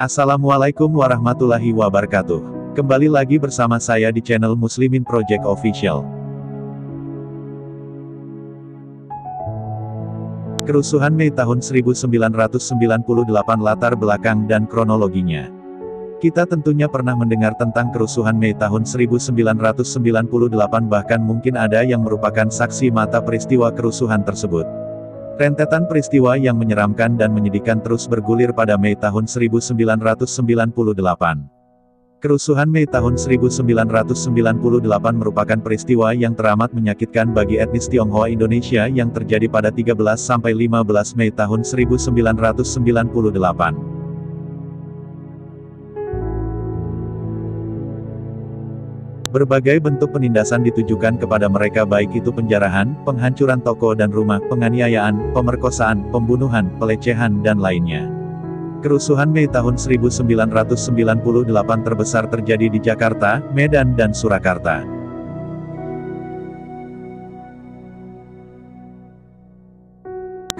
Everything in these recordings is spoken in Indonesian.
Assalamualaikum warahmatullahi wabarakatuh. Kembali lagi bersama saya di channel Muslimin Project Official. Kerusuhan Mei tahun 1998 latar belakang dan kronologinya. Kita tentunya pernah mendengar tentang kerusuhan Mei tahun 1998, bahkan mungkin ada yang merupakan saksi mata peristiwa kerusuhan tersebut. Rentetan peristiwa yang menyeramkan dan menyedihkan terus bergulir pada Mei tahun 1998. Kerusuhan Mei tahun 1998 merupakan peristiwa yang teramat menyakitkan bagi etnis Tionghoa Indonesia yang terjadi pada 13–15 Mei tahun 1998. Berbagai bentuk penindasan ditujukan kepada mereka, baik itu penjarahan, penghancuran toko dan rumah, penganiayaan, pemerkosaan, pembunuhan, pelecehan dan lainnya. Kerusuhan Mei tahun 1998 terbesar terjadi di Jakarta, Medan dan Surakarta.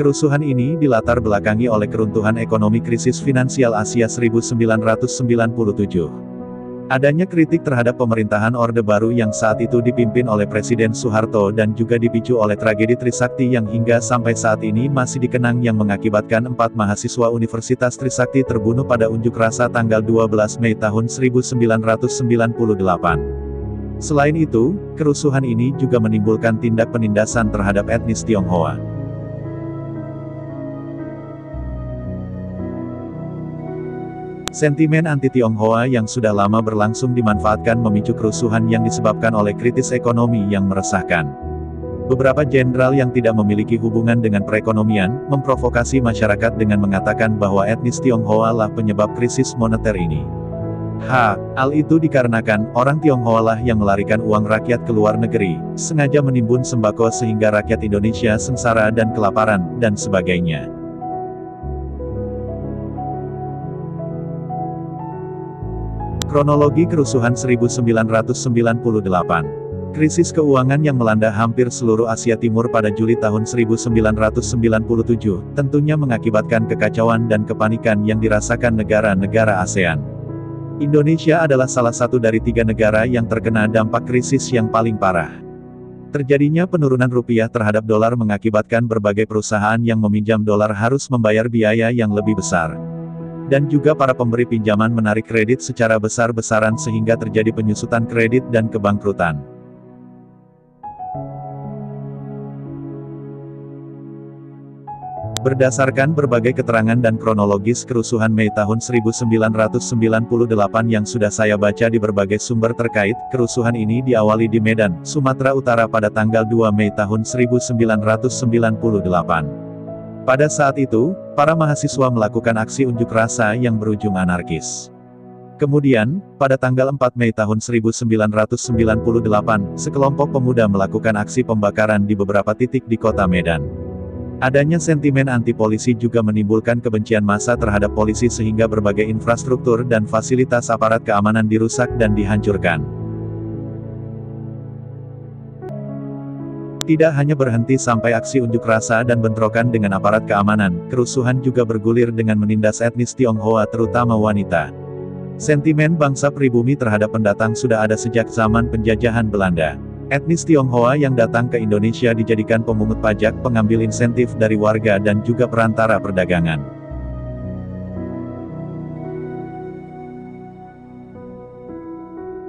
Kerusuhan ini dilatar belakangi oleh keruntuhan ekonomi krisis finansial Asia 1997. Adanya kritik terhadap pemerintahan Orde Baru yang saat itu dipimpin oleh Presiden Soeharto dan juga dipicu oleh tragedi Trisakti yang hingga sampai saat ini masih dikenang, yang mengakibatkan 4 mahasiswa Universitas Trisakti terbunuh pada unjuk rasa tanggal 12 Mei tahun 1998. Selain itu, kerusuhan ini juga menimbulkan tindak penindasan terhadap etnis Tionghoa. Sentimen anti-Tionghoa yang sudah lama berlangsung dimanfaatkan memicu kerusuhan yang disebabkan oleh krisis ekonomi yang meresahkan. Beberapa jenderal yang tidak memiliki hubungan dengan perekonomian, memprovokasi masyarakat dengan mengatakan bahwa etnis Tionghoa lah penyebab krisis moneter ini. Hal itu dikarenakan, orang Tionghoa lah yang melarikan uang rakyat ke luar negeri, sengaja menimbun sembako sehingga rakyat Indonesia sengsara dan kelaparan, dan sebagainya. Kronologi kerusuhan 1998. Krisis keuangan yang melanda hampir seluruh Asia Timur pada Juli tahun 1997, tentunya mengakibatkan kekacauan dan kepanikan yang dirasakan negara-negara ASEAN. Indonesia adalah salah satu dari 3 negara yang terkena dampak krisis yang paling parah. Terjadinya penurunan rupiah terhadap dolar mengakibatkan berbagai perusahaan yang meminjam dolar harus membayar biaya yang lebih besar. Dan juga para pemberi pinjaman menarik kredit secara besar-besaran sehingga terjadi penyusutan kredit dan kebangkrutan. Berdasarkan berbagai keterangan dan kronologis kerusuhan Mei tahun 1998 yang sudah saya baca di berbagai sumber terkait, kerusuhan ini diawali di Medan, Sumatera Utara pada tanggal 2 Mei tahun 1998. Pada saat itu, para mahasiswa melakukan aksi unjuk rasa yang berujung anarkis. Kemudian, pada tanggal 4 Mei tahun 1998, sekelompok pemuda melakukan aksi pembakaran di beberapa titik di kota Medan. Adanya sentimen anti-polisi juga menimbulkan kebencian massa terhadap polisi sehingga berbagai infrastruktur dan fasilitas aparat keamanan dirusak dan dihancurkan. Tidak hanya berhenti sampai aksi unjuk rasa dan bentrokan dengan aparat keamanan, kerusuhan juga bergulir dengan menindas etnis Tionghoa terutama wanita. Sentimen bangsa pribumi terhadap pendatang sudah ada sejak zaman penjajahan Belanda. Etnis Tionghoa yang datang ke Indonesia dijadikan pemungut pajak, pengambil insentif dari warga dan juga perantara perdagangan.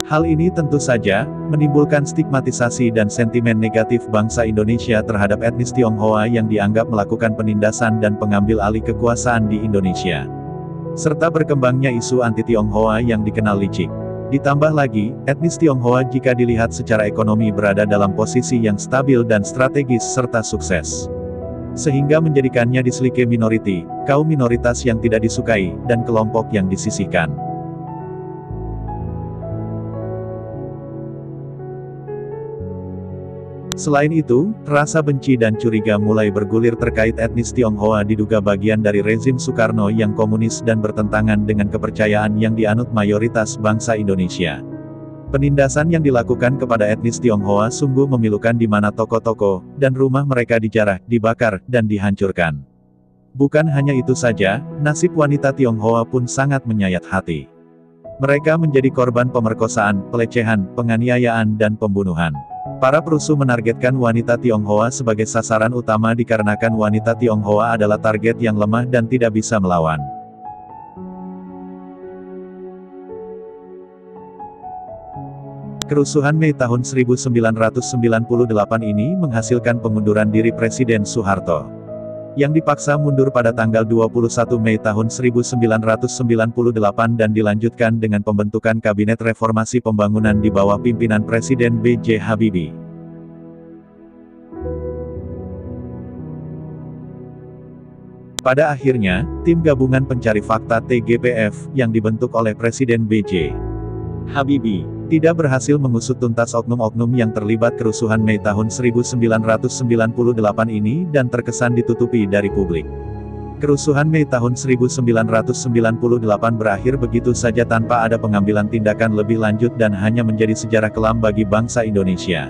Hal ini tentu saja menimbulkan stigmatisasi dan sentimen negatif bangsa Indonesia terhadap etnis Tionghoa yang dianggap melakukan penindasan dan pengambil alih kekuasaan di Indonesia. Serta berkembangnya isu anti-Tionghoa yang dikenal licik. Ditambah lagi, etnis Tionghoa jika dilihat secara ekonomi berada dalam posisi yang stabil dan strategis serta sukses. Sehingga menjadikannya diselike minoriti, kaum minoritas yang tidak disukai, dan kelompok yang disisihkan. Selain itu, rasa benci dan curiga mulai bergulir terkait etnis Tionghoa diduga bagian dari rezim Soekarno yang komunis dan bertentangan dengan kepercayaan yang dianut mayoritas bangsa Indonesia. Penindasan yang dilakukan kepada etnis Tionghoa sungguh memilukan, di mana toko-toko dan rumah mereka dijarah, dibakar, dan dihancurkan. Bukan hanya itu saja, nasib wanita Tionghoa pun sangat menyayat hati. Mereka menjadi korban pemerkosaan, pelecehan, penganiayaan dan pembunuhan. Para perusuh menargetkan wanita Tionghoa sebagai sasaran utama dikarenakan wanita Tionghoa adalah target yang lemah dan tidak bisa melawan. Kerusuhan Mei tahun 1998 ini menghasilkan pengunduran diri Presiden Soeharto, yang dipaksa mundur pada tanggal 21 Mei tahun 1998 dan dilanjutkan dengan pembentukan Kabinet Reformasi Pembangunan di bawah pimpinan Presiden B.J. Habibie. Pada akhirnya, tim gabungan pencari fakta TGPF, yang dibentuk oleh Presiden B.J. Habibie, tidak berhasil mengusut tuntas oknum-oknum yang terlibat kerusuhan Mei tahun 1998 ini dan terkesan ditutupi dari publik. Kerusuhan Mei tahun 1998 berakhir begitu saja tanpa ada pengambilan tindakan lebih lanjut dan hanya menjadi sejarah kelam bagi bangsa Indonesia.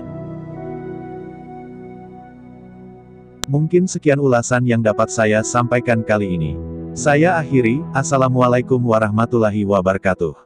Mungkin sekian ulasan yang dapat saya sampaikan kali ini. Saya akhiri, Assalamualaikum warahmatullahi wabarakatuh.